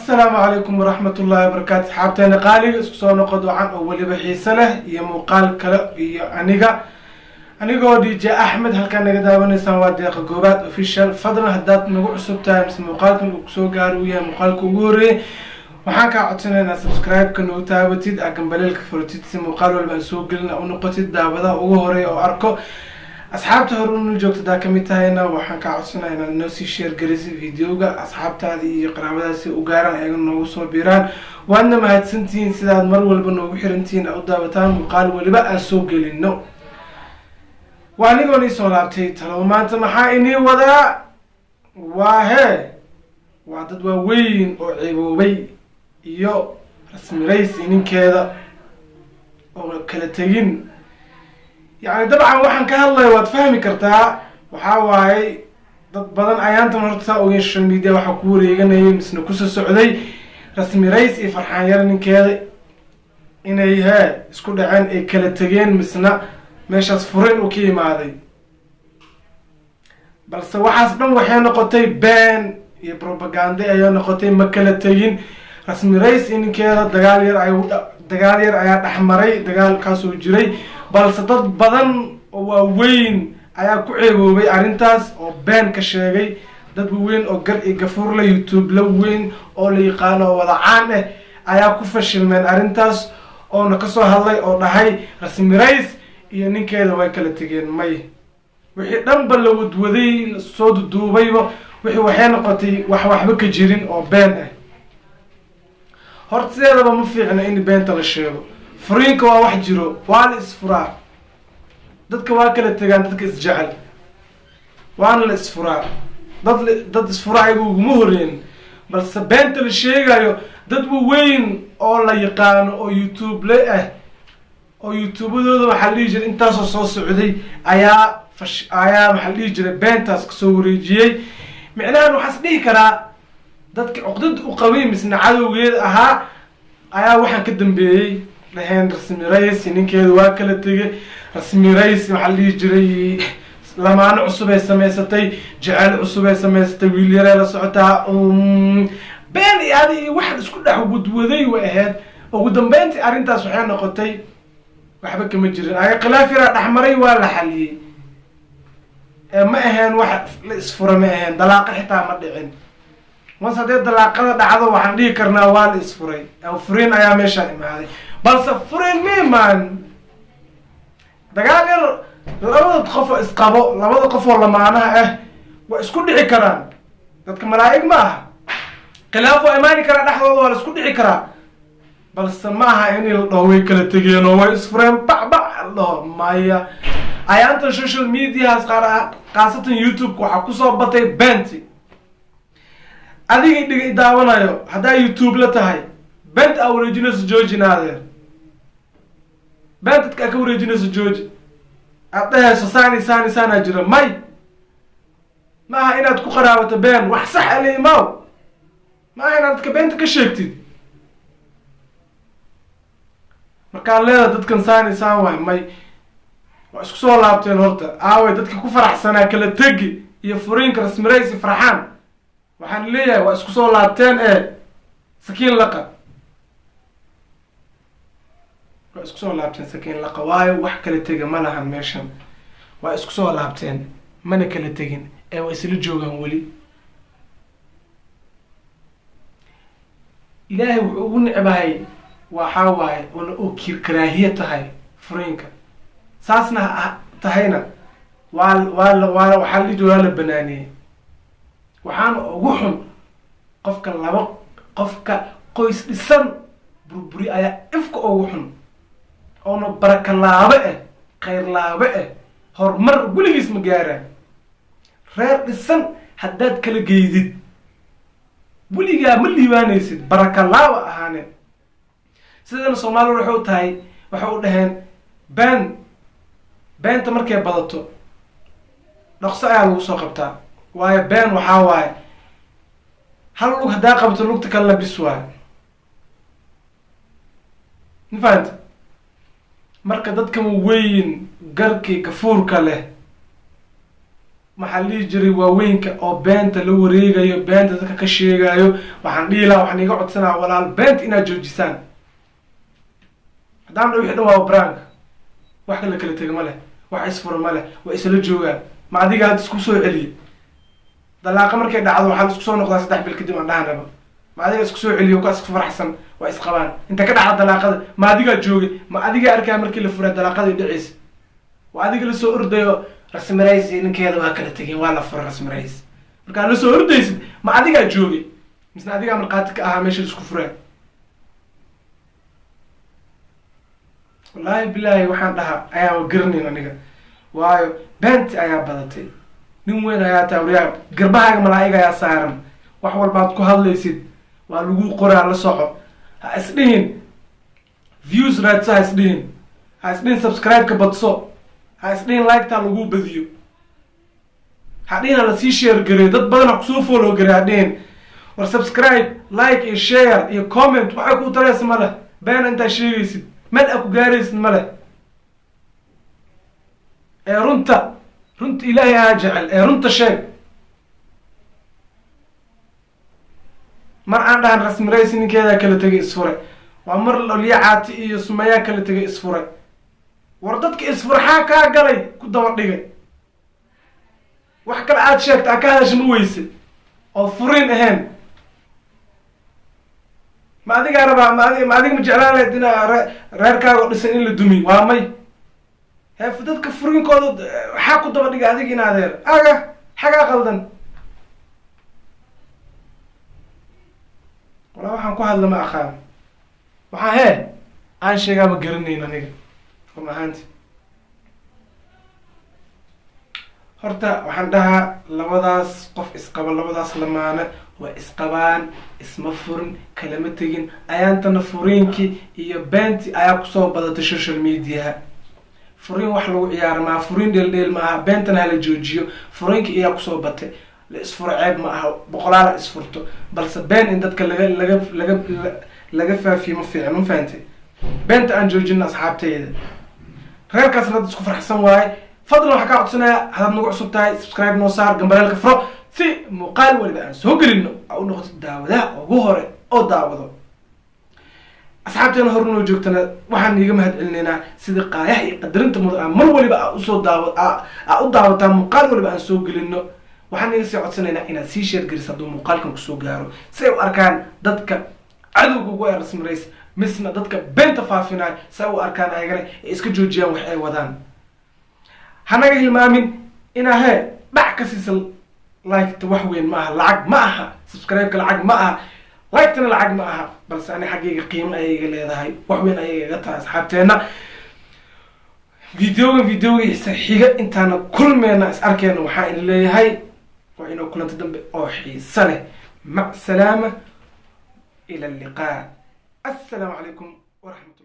السلام عليكم ورحمة الله وبركاته. حابتين قالي اسكسو نقد عن أول بحيث له هي مقال كلا هي أنيقا دي جاء أحمد هل كان نقدامني سنوات دقيقة قوبات أوفيشال فضلا هدات نقو عصب تايمس مقالكم اكسو قاروية مقالكم قوري وحاكا عطينا سبسكرايب كنو تابتيد أقنباليلك فرتيد سي مقال والبنسوق قلنا أو نقطيد دابدا وغوري أو أركو أصحابته هرون الجوكت دا كميتاينا وحان كعصنا هنا نوسي شير قريسي فيديوغا أصحابته هذه يقرأ داسي وقارن أيضا نوصو بيران وأنا ما هتسنتين سيداد مرول بنو بحرنتين أو دابتان مقال ولبا سوق للنو وأنا قولي سولابتي تلو ما أنت محايني ودا واهي وعدد وين أو عيبوبي يو رسمي ريس إنين كذا أو كالتين يعني طبعا waxaan ka hadlayo waad fahmi kartaa waxa waaye dad badan ayaanta marta oo social media waxa ku wareeganayay misna ku soo socday rasmi rays iyo farxaan yar ninkeeda inay isku dhaceen ay kala tageen misna meeshaas furin u ka yimaaday balse waxaas dhan waxay noqotay been iyo propaganda ay noqotay ma kala tagin rasmi rays ninkeeda dagaal yar ayaa dhaxmaray dagaalkaas oo jiray balse dad badan oo waaweyn ayaa ku ceeboobay arintaas oo been ka sheegay dad waaweyn oo gar iyo gafuur la YouTube la weyn oo la yaqaan oo wada caan ah ayaa ku fashilmeen arintaas oo na ka soo hadlay oo dhahay rasmi rays iyo ninkeeda way kala tageen may wixii dhanba la wadwaday soo duubayba waxay noqotay waxba ka jirin oo been ah horteedaba ma fiicna in beenta la sheego furiinka waa wax jiro waa la isfuraa dadka waa kala tagaan dadka isjecel waana la isfuraa dad isfuraayigu uguma horeen balse beenta la sheegayo dad waaweyn oo la yaqaano oo YouTube le oo YouTubadooda waxaa la dhihi jiray intaasoo soo socday ayaa maxaa la dhihi jiray beentaas kasoo wareejiyey micnahan waxaas dhihi karaa dadka cuqdad u qabay misna cadowgeeda ahaa ayaa waxaan ka dambeeyey لهين رسمي رئيس ينكيد واكلة تيجي رسمي رئيس محلي جري لما أنا عصبة سميستي جعل عصبة سميستي ويليرا لسعتها بين هذه واحد إيش كله وجود وذي واحد وقدام بنتي أرنتها سبحان قطي وحبك مجري أي خلافي راح أحمري ولا حلي ما هن واحد الإسفورة ما هن دلاقة حتى ما دعين ما صدق دلاقة دعوة وحندي كرناوال إسفوري أو فرين أيام مشاهد هذه بس فرين ميمان دقاقل لابد تخفوا اسقابو لابد تخفوا لمعناها واسكو دحي كران dadka malaa'ig ma aha khilaafo imaani kara dhaxdooda waa la isku dhici karaa balse ma aha in la dhaway kala tageen oo way isfureen bacba maya ayaanta social media qaasatan YouTube waxa ku soo batay benti adiga dhigay daawanayo hadaa YouTube la tahay bent awrejinayso joojinaadeer bent ka awrejinayso jooji adayso saani jira may ma aha inaad ku qaraabato been wax sax ah leeyahay ma aha inaad ka bent ka sheegtid marka leeyahay dadkan saan wax may waa isku soo laabteen horta aaway dadka ku faraxsanaa kala tagi iyo furiinka rasmi rays farxaan waxaan leeyahay waa isku soo laabteen sakiin laqa isku soo laabteen sakiin la qawaayo wax kala taga ma lahan meeshan waa isku soo laabteen mana kala tagin way isla joogaan wali ilaahay wuxuu ugu necbahay waxa waaye oo kiraahiye tahay furiinka saasna tahayna waa waxa la joogaa la banaaniyay waxaan ugu xun qofka qoys dhisan burburi ayaa ifka ugu xun أنا بركة لابئة خير لابئة هرمر ولي اسم جارة رير السن حداد كل جيد ولي جا ملي وانيسد بركة لابئة هاني سيدنا صومالو رحوت هاي وحقول لهن بان تمركي بلطو نقصة على وساقبتها واي بان وحاواي هل لوك هدا قبت لوك تكلم بسواي نفهمت marka dadka weyn garkii kafuurka leh maxaa dhihi jiray waaweynka oo beenta la wareegayo, beenta dadka ka sheegayo, waxaan dhihi lahaa, waxaan iga codsanaa walaal beenta inaad joojisaan. haddaan dha wixii dhan waa brank, wax kala kala tega ma leh, wax isfura ma leh, waa isla joogaan. ma adiga had isku soo celiye dalaaqa markay dhacdo waxaa la isku soo noqdaa 3 bil kadib aan dhahanaba. ma adiga isku soo celiyo ka isku faraxsan waa isqabaan. inta ka dhacda dalaaqada ma adiga joogay, ma adiga arkay markii la furay dalaaqada dhiciis, waa adiga la soo ordayo rasmi rays ninkeeda waa kala tageen, waa la furay rasmi rays. marka la soo ordaysid ma adiga joogay, misna adiga marqaati ka ahaa meesha isku furay. wallahi billahi waxaan dhahaa ayaa garaneyn aniga, waayo beenti ayaa badatay. nin weyn ayaa taawriyaa garbahaaga malaa'iga ayaa saaran, wax walbaad ku hadlaysid waa lagu qoraa, la soco. ha isdhihin views raadsa, ha isdhihin subscribe ka badso, ha isdhihin like taa lagu badiyo, ha dhihin la sii share gareeyo, dad badan ha kusoo follow gareeyo. ha dhihin war subscribe, like iyo share iyo comment waxay ku taraysa ma leh. beena intaa sheegaysid meel a ku gaaraysid ma leh. runta ilaahay aa jecel, runta sheeg. mar aan dhahan rasmi rays ninkeedaa kala tegay isfure, waa mar liyacaati iyo sumayaa kala tegay isfure. war dadka isfurxaa kaa galay ku daba dhigay, wax kale aad sheegta aa ka hadasha ma weyse oo furin ahayn. ma adigaa rabaa, ma adiga ma jeclaan lahayd inaa reerkaaga dhisan in la dumiy? waa may heef dadka furinkooda waxaa ku daba dhigay adiga in adeer xagaa qaldan. walaa waxaan ku hadla ma aqaan, waxaa aan sheegaa ma garanayn aniga run ahaanti. horta waxaan dhahaa labadaas qof isqaba, labadaas lamaane waa isqabaan, isma furin, kalama tegin. ayaantana furiinkii iyo beenti ayaa kusoo badatay social mediaha. furiin wax lagu ciyaaro maaha, furiin dheeldheel ma aha, beentana hala joojiyo. furiinkii ayaa kusoo batay, la isfuro ceeb ma aha, boqolaala isfurto, balse been in dadka laga faafiyo ma fiican. ma fahantay? beenta aan joojina asxaabtayda. reerkaasna dad isku farxsan waaye. fadlan waxaa kaa codsanaya hadaad nagu cusub tahay subscribe noo saar, gambaleelka furo, si muuqaal waliba aan soo gelino aa u noqoto daawadaha ugu hore oo daawado. asxaabteena hor noo joogtana waxaan iiga mahad celinaynaa sida qaayaha iyo qadarinta mudan aan mar waliba aa u daawataan muuqaal waliba aan soo gelino. waxaan iga sii codsanaynaa inaad sii sheer geliso hadduu muuqaalkan kusoo gaaro, si ay u arkaan dadka cadowga ugu ee rasmi rays, misna dadka beenta faafinayo, si ay u arkaan ayagana ay iska joojiyaan wax ay wadaan. hanaga hilmaamin inaa dhac ka siisa like-ta. wax weyn ma aha, lacag ma aha, subscribe-ka lacag ma aha, like-tana lacag ma aha, balse ani xaggayga qiimo ayay iga leedahay, wax weyn ayay iga tahay. asxaabteena videogiisa xiga intaana kulmeena is arkeena waxaa idin leeyahay waa inoo kulanta dambe oo xiisa leh. mac salaama ila alliqaa. assalaamu calaykum waraxmat